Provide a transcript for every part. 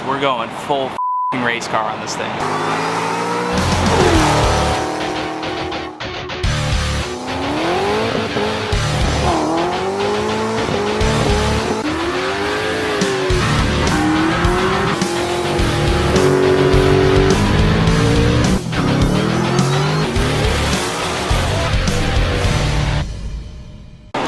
we're going full f***ing race car on this thing.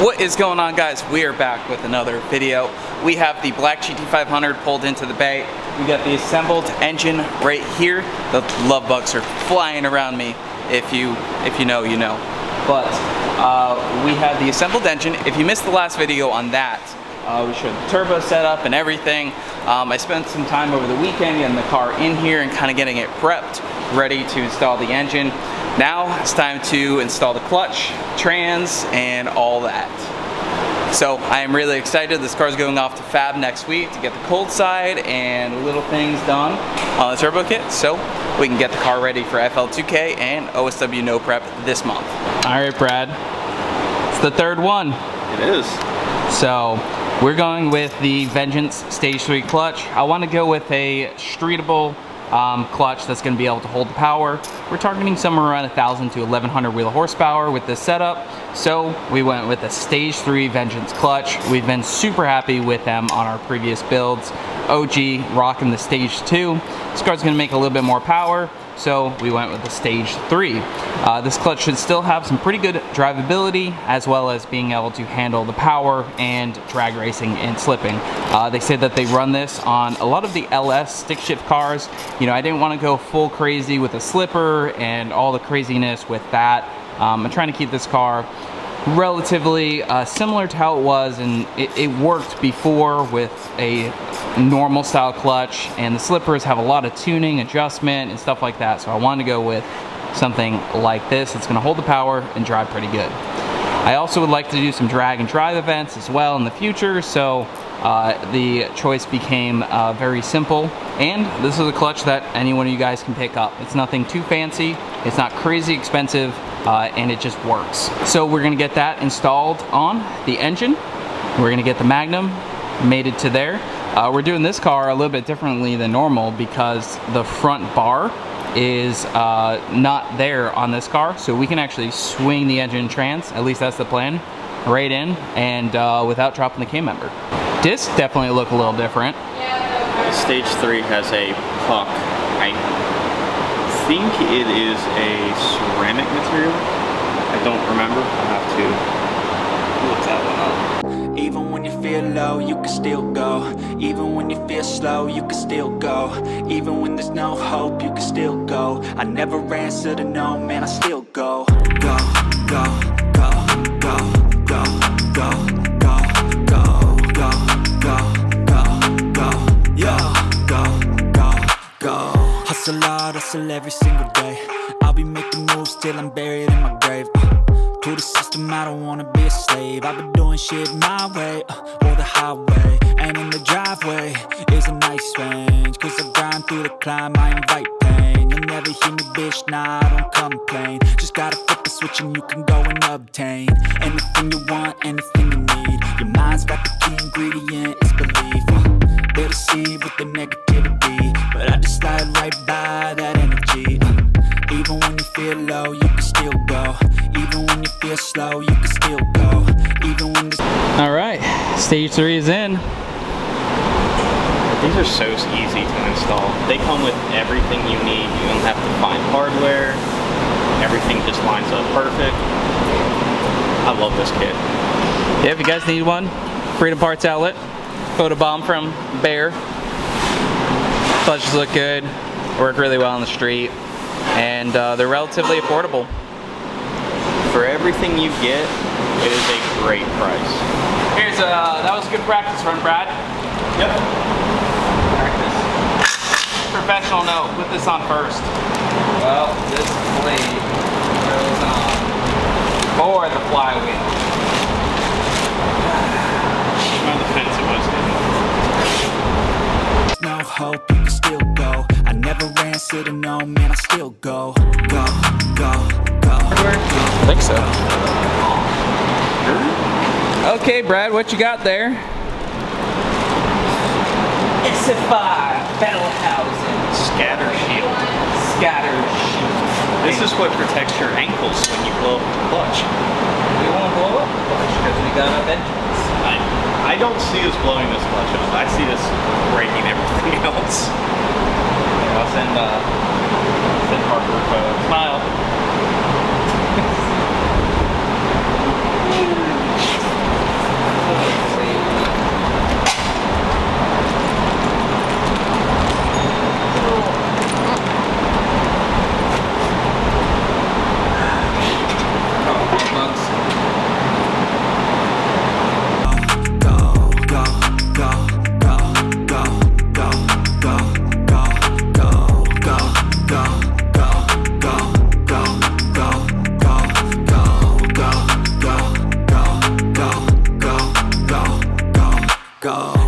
What is going on, guys? We are back with another video. We have the black GT500 pulled into the bay. We got the assembled engine right here. The love bugs are flying around me. If you know, you know. But we have the assembled engine. If you missed the last video on that, we showed the turbo setup and everything. I spent some time over the weekend getting the car in here and kind of getting it prepped, ready to install the engine. Now it's time to install the clutch, trans, and all that. So I am really excited. This car is going off to Fab next week to get the cold side and little things done on the turbo kit, so we can get the car ready for FL2K and OSW No Prep this month. All right, Brad. It's the third one. It is. So we're going with the Vengeance Stage 3 clutch. I want to go with a streetable clutch that's going to be able to hold the power. We're targeting somewhere around 1,000 to 1,100 wheel horsepower with this setup. So we went with a Stage 3 Vengeance clutch. We've been super happy with them on our previous builds. OG rocking the Stage 2. This car's going to make a little bit more power, so we went with the Stage 3. This clutch should still have some pretty good drivability, as well as being able to handle the power and drag racing and slipping. They say that they run this on a lot of the LS stick shift cars. You know, I didn't want to go full crazy with a slipper and all the craziness with that. I'm trying to keep this car relatively similar to how it was, and it worked before with a normal style clutch, and the slippers have a lot of tuning, adjustment, and stuff like that. So I wanted to go with something like this. It's going to hold the power and drive pretty good. I also would like to do some drag and drive events as well in the future, so the choice became very simple. And this is a clutch that any one of you guys can pick up. It's nothing too fancy, it's not crazy expensive, and it just works. So we're going to get that installed on the engine. We're going to get the Magnum mated to there. We're doing this car a little bit differently than normal because the front bar is not there on this car, so we can actually swing the engine trans, at least that's the plan, right in, and without dropping the K-member. Discs definitely look a little different. Stage 3 has a puck. I think it is a ceramic material. I don't remember. I have to look that one up. Even when you feel low, you can still go. Even when you feel slow, you can still go. Even when there's no hope, you can still go. I never answer to no, man, I still go. Go, go, go, go, go, go, go, go, go, go, go, go, yo, go, go, go. Hustle hard, hustle every single day. I'll be making moves till I'm buried in my grave. To the system, I don't wanna be a slave. I've been doing shit my way, or the highway. And in the driveway is a nice range, cause I grind through the climb, I invite pain. You'll never hear me, bitch, nah, I don't complain. Just gotta flip the switch and you can go and obtain anything you want, anything you need. Your mind's got the key ingredient, it's belief. They'll deceive with the negativity, but I just slide right by that energy. Even when you feel low, you can still go. Even when you feel slow, you can still go. Even when this... All right, Stage 3 is in. These are so easy to install. They come with everything you need. You don't have to find hardware. Everything just lines up perfect. I love this kit. Yeah, if you guys need one, Freedom Parts Outlet. Photobomb from Bear. Clutches look good, work really well on the street, and they're relatively affordable. For everything you get, it is a great price. Here's that was a good practice run, Brad. Yep. Practice. Professional note, put this on first. Well, this blade goes on for the flywheel. On the fence it was. No hope, you can still go. I never answer to no, man, I still go. Go, go, go. I think so. Okay, Brad, what you got there? It's a 5. bell housing. Scatter shield. Scatter shield. This is what protects your ankles when you blow up the clutch. We won't blow up the clutch because we got a vengeance. I don't see us blowing this clutch up. I see us breaking everything else. Yeah, I'll send Harper a smile.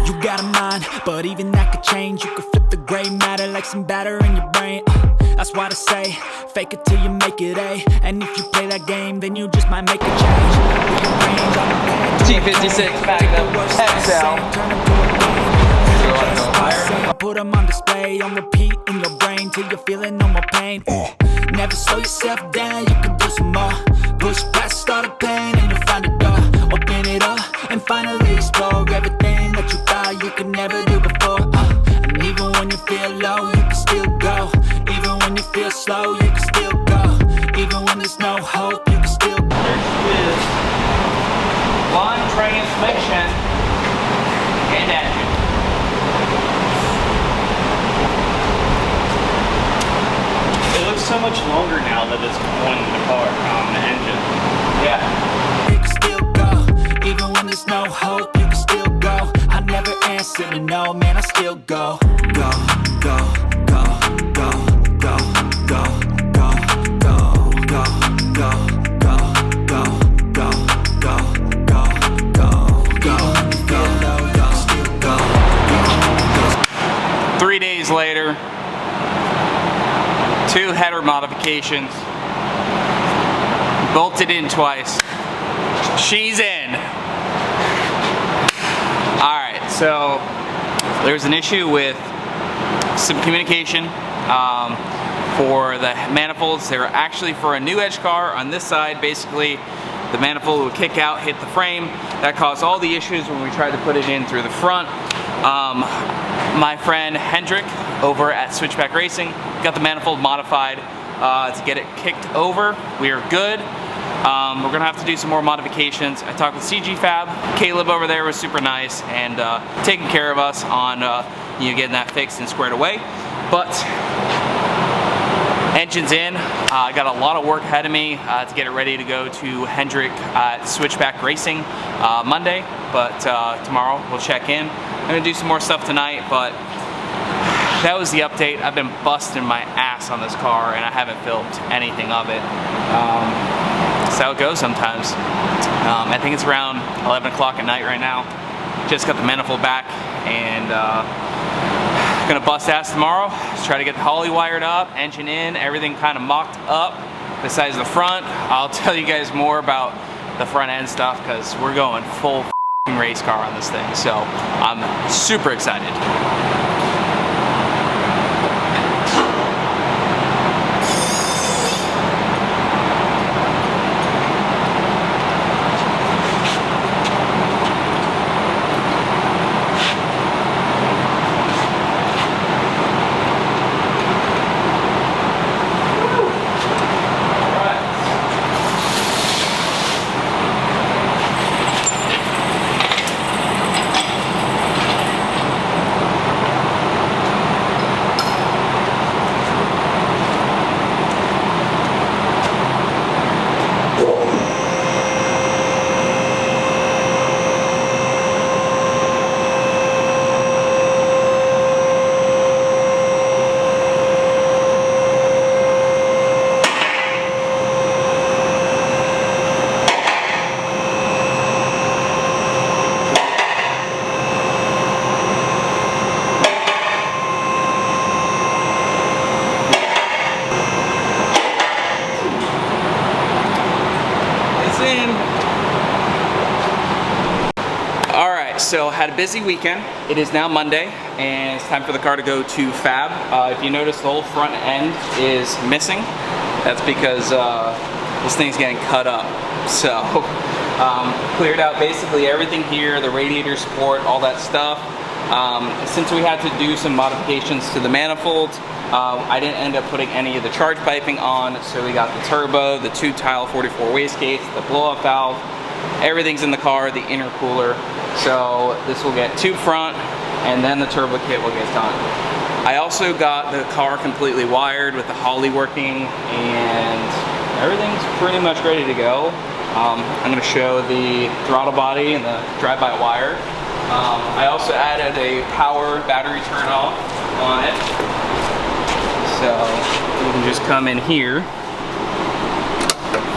You got a mind, but even that could change. You could flip the gray matter like some batter in your brain. That's why I say, fake it till you make it A. And if you play that game, then you just might make a change. G56 Magnum XL. Put them on display, on repeat in your brain till you're feeling no more pain. Never slow yourself down, you can do some more. Push past all the pain and you'll find a door. Open it up and finally explore everything that you thought you could never do before. And even when you feel low, you can still go. Even when you feel slow, you can still go. Even when there's no hope, you can still go. There she is. One transmission and engine. It looks so much longer now that it's on the car, on the engine. Yeah. You can still go. Even when there's no hope, you can still go. I never answer to no, man, I still go. Go, go, go, go, go, go, go, go, go, go, go, go, go, go, go, go, go, still go. 3 days later, 2 header modifications. Bolted in twice. She's in. Alright, so there's an issue with some communication for the manifolds. They're actually for a new edge car. On this side, basically, the manifold would kick out, hit the frame. That caused all the issues when we tried to put it in through the front. My friend Hendrick over at Switchback Racing got the manifold modified to get it kicked over. We are good. We're gonna have to do some more modifications. I talked with Acufab. Caleb over there was super nice and taking care of us on getting that fixed and squared away. But engine's in. I got a lot of work ahead of me to get it ready to go to Hendrick at Switchback Racing Monday. But tomorrow we'll check in. I'm gonna do some more stuff tonight, but that was the update. I've been busting my ass on this car and I haven't filmed anything of it. That's how it goes sometimes. I think it's around 11 o'clock at night right now. Just got the manifold back and gonna bust ass tomorrow. Just try to get the Holly wired up, engine in, everything kind of mocked up besides the front. I'll tell you guys more about the front end stuff because we're going full race car on this thing. So I'm super excited. So had a busy weekend. It is now Monday. and it's time for the car to go to fab. If you notice, the whole front end is missing. That's because this thing's getting cut up. So cleared out basically everything here, the radiator support, all that stuff. Since we had to do some modifications to the manifolds, I didn't end up putting any of the charge piping on, so we got the turbo, the 2-tile 44 wastegates, the blow-up valve, everything's in the car, the intercooler. So this will get tube front, and then the turbo kit will get done. I also got the car completely wired with the Holly working, and everything's pretty much ready to go. I'm going to show the throttle body and the drive-by-wire. I also added a power battery turn-off on it. So you can just come in here,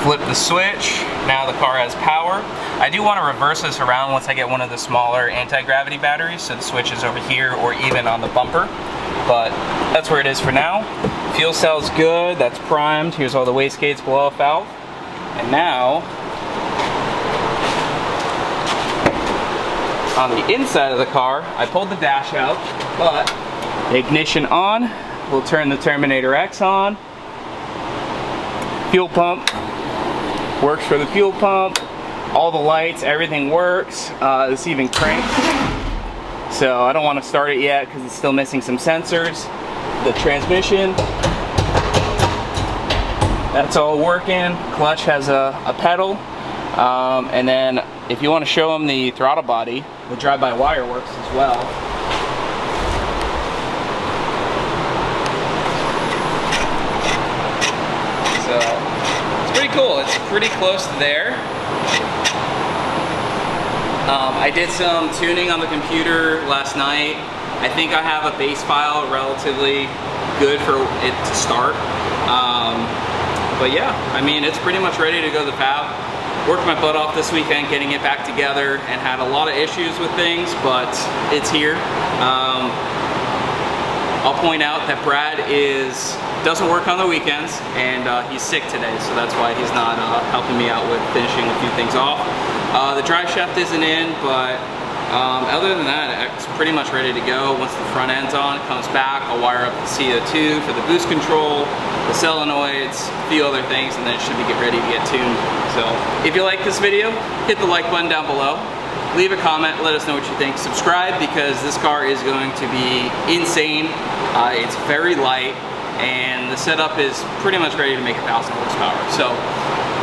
flip the switch. Now the car has power. I do want to reverse this around once I get one of the smaller anti-gravity batteries, so the switch is over here or even on the bumper. But that's where it is for now. Fuel cell's good, that's primed. Here's all the wastegates, blow-off valve. And now, on the inside of the car, I pulled the dash out, but ignition on. We'll turn the Terminator X on. Fuel pump works for the fuel pump. All the lights, everything works. This even cranks. So I don't want to start it yet because it's still missing some sensors. The transmission, that's all working. Clutch has a pedal. And then if you want to show them the throttle body, the drive-by-wire works as well. So it's pretty cool. It's pretty close to there. I did some tuning on the computer last night. I think I have a base file relatively good for it to start. But yeah, I mean, it's pretty much ready to go to the fab. Worked my butt off this weekend getting it back together and had a lot of issues with things, but it's here. I'll point out that Brad doesn't work on the weekends, and he's sick today, so that's why he's not helping me out with finishing a few things off. The drive shaft isn't in, but other than that, it's pretty much ready to go. Once the front end's on, it comes back, I'll wire up the CO2 for the boost control, the solenoids, a few other things, and then it should be ready to get tuned. So if you like this video, hit the like button down below. Leave a comment, let us know what you think. Subscribe, because this car is going to be insane. It's very light, and the setup is pretty much ready to make 1,000 horsepower. So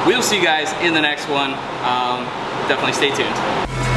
we'll see you guys in the next one. Definitely stay tuned.